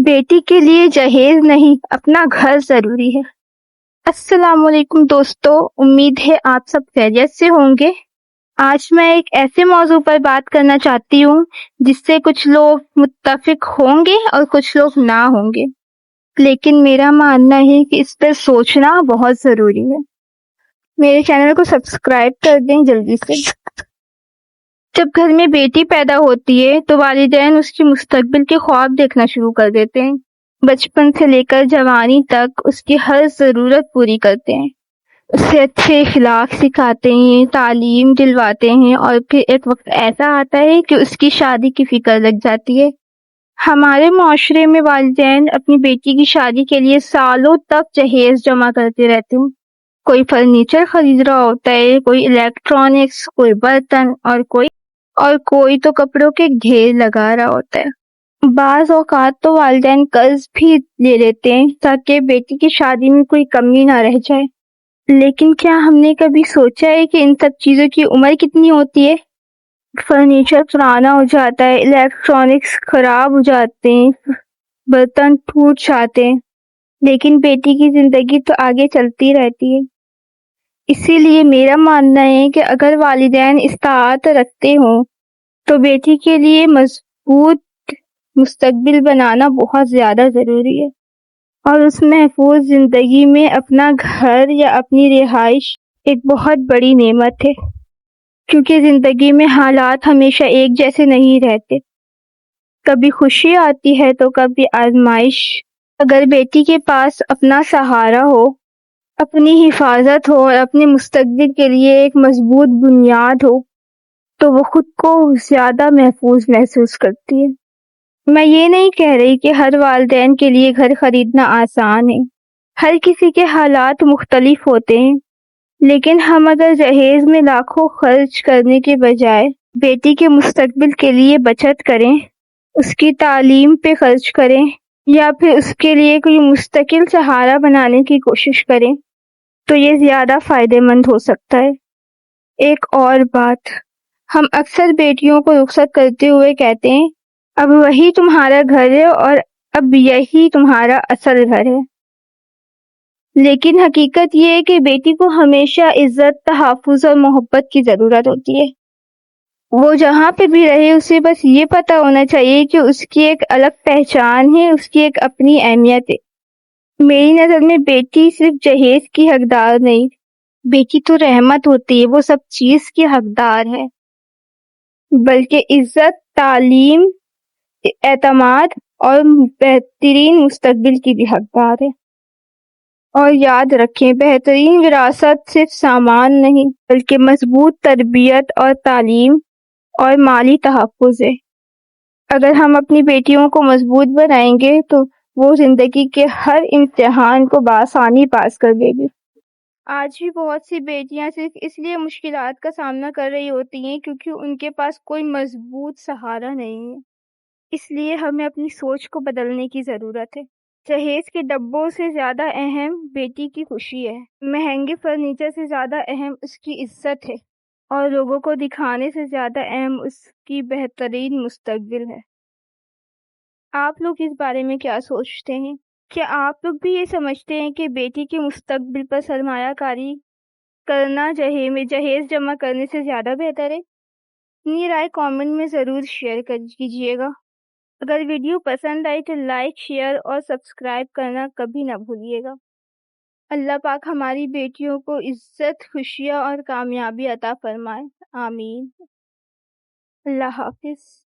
بیٹی کے لیے جہیز نہیں اپنا گھر ضروری ہے۔ السلام علیکم دوستو، امید ہے آپ سب خیریت سے ہوں گے۔ آج میں ایک ایسے موضوع پر بات کرنا چاہتی ہوں جس سے کچھ لوگ متفق ہوں گے اور کچھ لوگ نہ ہوں گے، لیکن میرا ماننا ہے کہ اس پر سوچنا بہت ضروری ہے۔ میرے چینل کو سبسکرائب کر دیں جلدی سے۔ جب گھر میں بیٹی پیدا ہوتی ہے تو والدین اس کے مستقبل کے خواب دیکھنا شروع کر دیتے ہیں۔ بچپن سے لے کر جوانی تک اس کی ہر ضرورت پوری کرتے ہیں، اسے اچھے اخلاق سکھاتے ہیں، تعلیم دلواتے ہیں، اور پھر ایک وقت ایسا آتا ہے کہ اس کی شادی کی فکر لگ جاتی ہے۔ ہمارے معاشرے میں والدین اپنی بیٹی کی شادی کے لیے سالوں تک جہیز جمع کرتے رہتے ہیں۔ کوئی فرنیچر خرید رہا ہوتا ہے، کوئی الیکٹرانکس، کوئی برتن، اور کوئی تو کپڑوں کے ڈھیر لگا رہا ہوتا ہے۔ بعض اوقات تو والدین قرض بھی لے لیتے ہیں تاکہ بیٹی کی شادی میں کوئی کمی نہ رہ جائے۔ لیکن کیا ہم نے کبھی سوچا ہے کہ ان سب چیزوں کی عمر کتنی ہوتی ہے؟ فرنیچر پرانا ہو جاتا ہے، الیکٹرانکس خراب ہو جاتے ہیں، برتن ٹوٹ جاتے ہیں، لیکن بیٹی کی زندگی تو آگے چلتی رہتی ہے۔ اسی لیے میرا ماننا ہے کہ اگر والدین استطاعت رکھتے ہوں تو بیٹی کے لیے مضبوط مستقبل بنانا بہت زیادہ ضروری ہے، اور اس محفوظ زندگی میں اپنا گھر یا اپنی رہائش ایک بہت بڑی نعمت ہے، کیونکہ زندگی میں حالات ہمیشہ ایک جیسے نہیں رہتے، کبھی خوشی آتی ہے تو کبھی آزمائش۔ اگر بیٹی کے پاس اپنا سہارا ہو، اپنی حفاظت ہو اور اپنے مستقبل کے لیے ایک مضبوط بنیاد ہو تو وہ خود کو زیادہ محفوظ محسوس کرتی ہے۔ میں یہ نہیں کہہ رہی کہ ہر والدین کے لیے گھر خریدنا آسان ہے، ہر کسی کے حالات مختلف ہوتے ہیں، لیکن ہم اگر جہیز میں لاکھوں خرچ کرنے کے بجائے بیٹی کے مستقبل کے لیے بچت کریں، اس کی تعلیم پہ خرچ کریں، یا پھر اس کے لیے کوئی مستقل سہارا بنانے کی کوشش کریں تو یہ زیادہ فائدہ مند ہو سکتا ہے۔ ایک اور بات، ہم اکثر بیٹیوں کو رخصت کرتے ہوئے کہتے ہیں اب وہی تمہارا گھر ہے اور اب یہی تمہارا اصل گھر ہے، لیکن حقیقت یہ ہے کہ بیٹی کو ہمیشہ عزت، تحفظ اور محبت کی ضرورت ہوتی ہے۔ وہ جہاں پہ بھی رہے اسے بس یہ پتہ ہونا چاہیے کہ اس کی ایک الگ پہچان ہے، اس کی ایک اپنی اہمیت ہے۔ میری نظر میں بیٹی صرف جہیز کی حقدار نہیں، بیٹی تو رحمت ہوتی ہے، وہ سب چیز کی حقدار ہے، بلکہ عزت، تعلیم، اعتماد اور بہترین مستقبل کی بھی حقدار ہے۔ اور یاد رکھیں، بہترین وراثت صرف سامان نہیں بلکہ مضبوط تربیت اور تعلیم اور مالی تحفظ ہے۔ اگر ہم اپنی بیٹیوں کو مضبوط بنائیں گے تو وہ زندگی کے ہر امتحان کو بآسانی پاس کر دے گی۔ آج بھی بہت سی بیٹیاں صرف اس لیے مشکلات کا سامنا کر رہی ہوتی ہیں کیونکہ ان کے پاس کوئی مضبوط سہارا نہیں ہے۔ اس لیے ہمیں اپنی سوچ کو بدلنے کی ضرورت ہے۔ جہیز کے ڈبوں سے زیادہ اہم بیٹی کی خوشی ہے، مہنگے فرنیچر سے زیادہ اہم اس کی عزت ہے، اور لوگوں کو دکھانے سے زیادہ اہم اس کی بہترین مستقبل ہے۔ آپ لوگ اس بارے میں کیا سوچتے ہیں؟ کیا آپ لوگ بھی یہ سمجھتے ہیں کہ بیٹی کے مستقبل پر سرمایہ کاری کرنا جہیز جمع کرنے سے زیادہ بہتر ہے؟ اپنی رائے کامنٹ میں ضرور شیئر کیجیے گا۔ اگر ویڈیو پسند آئی تو لائک، شیئر اور سبسکرائب کرنا کبھی نہ بھولیے گا۔ اللہ پاک ہماری بیٹیوں کو عزت، خوشیاں اور کامیابی عطا فرمائے، آمین۔ اللہ حافظ۔